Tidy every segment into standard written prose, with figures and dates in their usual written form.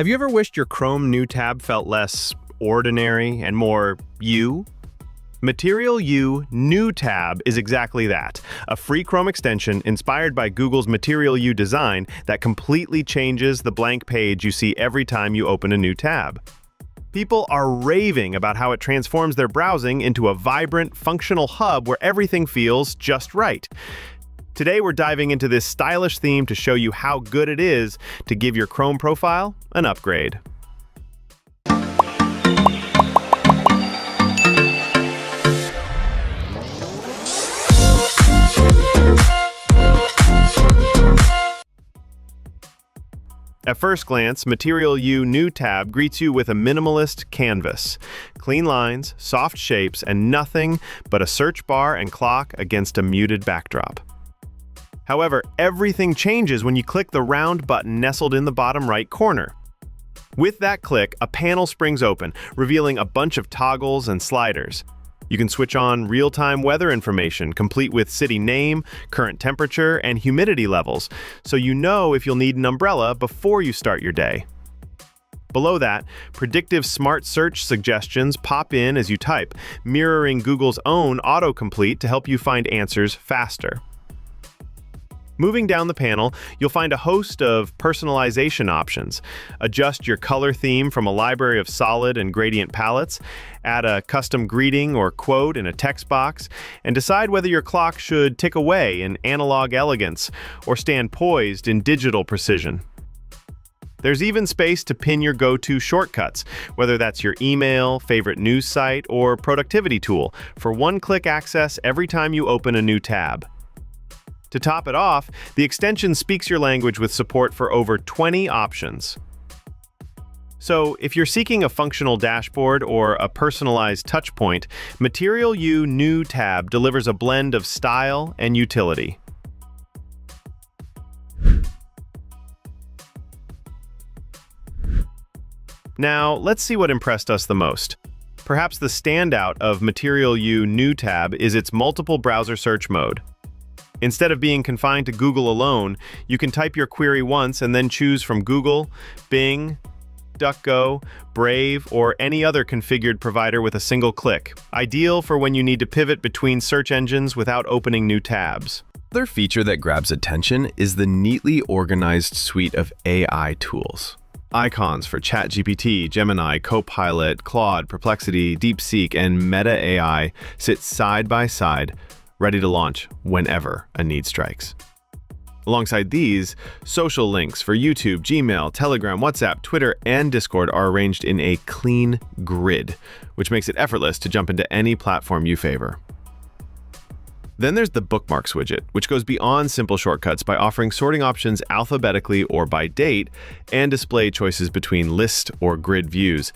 Have you ever wished your Chrome NewTab felt less ordinary and more you? Material You NewTab is exactly that, a free Chrome extension inspired by Google's Material You design that completely changes the blank page you see every time you open a new tab. People are raving about how it transforms their browsing into a vibrant, functional hub where everything feels just right. Today we're diving into this stylish theme to show you how good it is to give your Chrome profile an upgrade. At first glance, Material You NewTab greets you with a minimalist canvas. Clean lines, soft shapes, and nothing but a search bar and clock against a muted backdrop. However, everything changes when you click the round button nestled in the bottom right corner. With that click, a panel springs open, revealing a bunch of toggles and sliders. You can switch on real-time weather information, complete with city name, current temperature, and humidity levels, so you know if you'll need an umbrella before you start your day. Below that, predictive smart search suggestions pop in as you type, mirroring Google's own autocomplete to help you find answers faster. Moving down the panel, you'll find a host of personalization options. Adjust your color theme from a library of solid and gradient palettes, add a custom greeting or quote in a text box, and decide whether your clock should tick away in analog elegance or stand poised in digital precision. There's even space to pin your go-to shortcuts, whether that's your email, favorite news site, or productivity tool, for one-click access every time you open a new tab. To top it off, the extension speaks your language with support for over 20 options. So, if you're seeking a functional dashboard or a personalized touchpoint, Material You NewTab delivers a blend of style and utility. Now, let's see what impressed us the most. Perhaps the standout of Material You NewTab is its multiple browser search mode. Instead of being confined to Google alone, you can type your query once and then choose from Google, Bing, DuckDuckGo, Brave, or any other configured provider with a single click. Ideal for when you need to pivot between search engines without opening new tabs. Another feature that grabs attention is the neatly organized suite of AI tools. Icons for ChatGPT, Gemini, Copilot, Claude, Perplexity, DeepSeek, and Meta AI sit side by side, ready to launch whenever a need strikes. Alongside these, social links for YouTube, Gmail, Telegram, WhatsApp, Twitter, and Discord are arranged in a clean grid, which makes it effortless to jump into any platform you favor. Then there's the Bookmarks widget, which goes beyond simple shortcuts by offering sorting options alphabetically or by date, and display choices between list or grid views.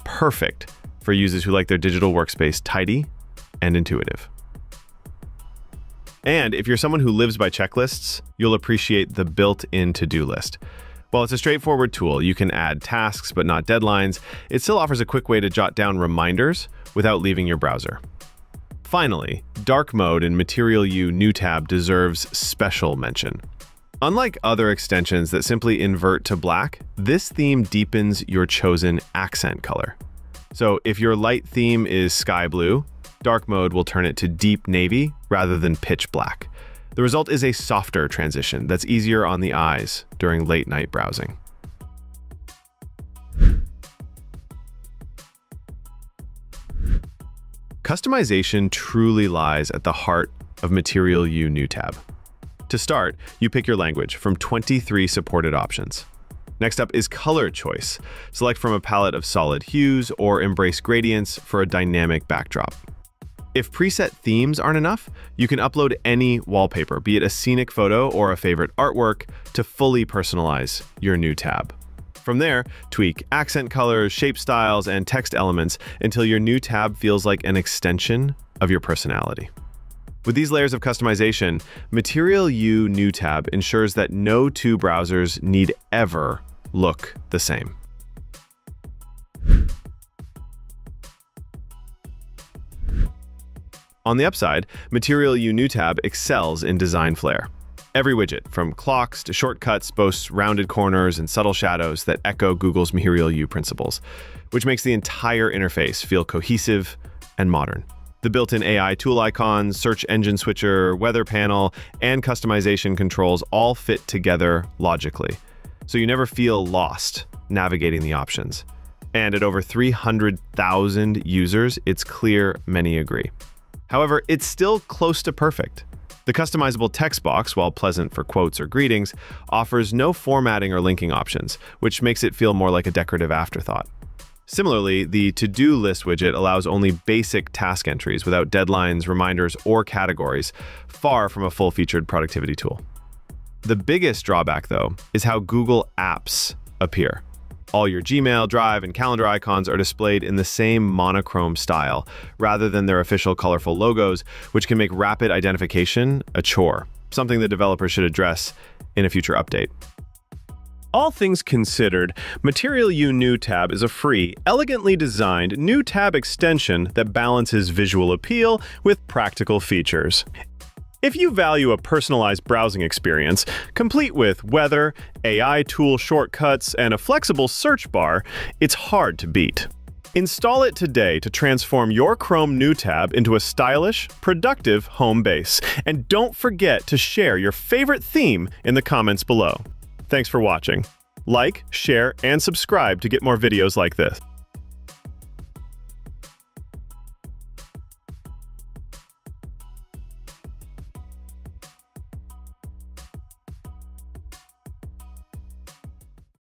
Perfect for users who like their digital workspace tidy and intuitive. And if you're someone who lives by checklists, you'll appreciate the built-in to-do list. While it's a straightforward tool, you can add tasks but not deadlines, it still offers a quick way to jot down reminders without leaving your browser. Finally, dark mode in Material You NewTab deserves special mention. Unlike other extensions that simply invert to black, this theme deepens your chosen accent color. So if your light theme is sky blue, dark mode will turn it to deep navy rather than pitch black. The result is a softer transition that's easier on the eyes during late night browsing. Customization truly lies at the heart of Material You NewTab. To start, you pick your language from 23 supported options. Next up is color choice. Select from a palette of solid hues or embrace gradients for a dynamic backdrop. If preset themes aren't enough, you can upload any wallpaper, be it a scenic photo or a favorite artwork, to fully personalize your new tab. From there, tweak accent colors, shape styles, and text elements until your new tab feels like an extension of your personality. With these layers of customization, Material You NewTab ensures that no two browsers need ever look the same. On the upside, Material You NewTab excels in design flair. Every widget, from clocks to shortcuts, boasts rounded corners and subtle shadows that echo Google's Material You principles, which makes the entire interface feel cohesive and modern. The built-in AI tool icons, search engine switcher, weather panel, and customization controls all fit together logically, so you never feel lost navigating the options. And at over 300,000 users, it's clear many agree. However, it's still close to perfect. The customizable text box, while pleasant for quotes or greetings, offers no formatting or linking options, which makes it feel more like a decorative afterthought. Similarly, the to-do list widget allows only basic task entries without deadlines, reminders, or categories, far from a full-featured productivity tool. The biggest drawback, though, is how Google Apps appear. All your Gmail, Drive, and calendar icons are displayed in the same monochrome style, rather than their official colorful logos, which can make rapid identification a chore, something the developers should address in a future update. All things considered, Material You NewTab is a free, elegantly designed NewTab extension that balances visual appeal with practical features. If you value a personalized browsing experience, complete with weather, AI tool shortcuts, and a flexible search bar, it's hard to beat. Install it today to transform your Chrome NewTab into a stylish, productive home base. And don't forget to share your favorite theme in the comments below. Thanks for watching. Like, share, and subscribe to get more videos like this.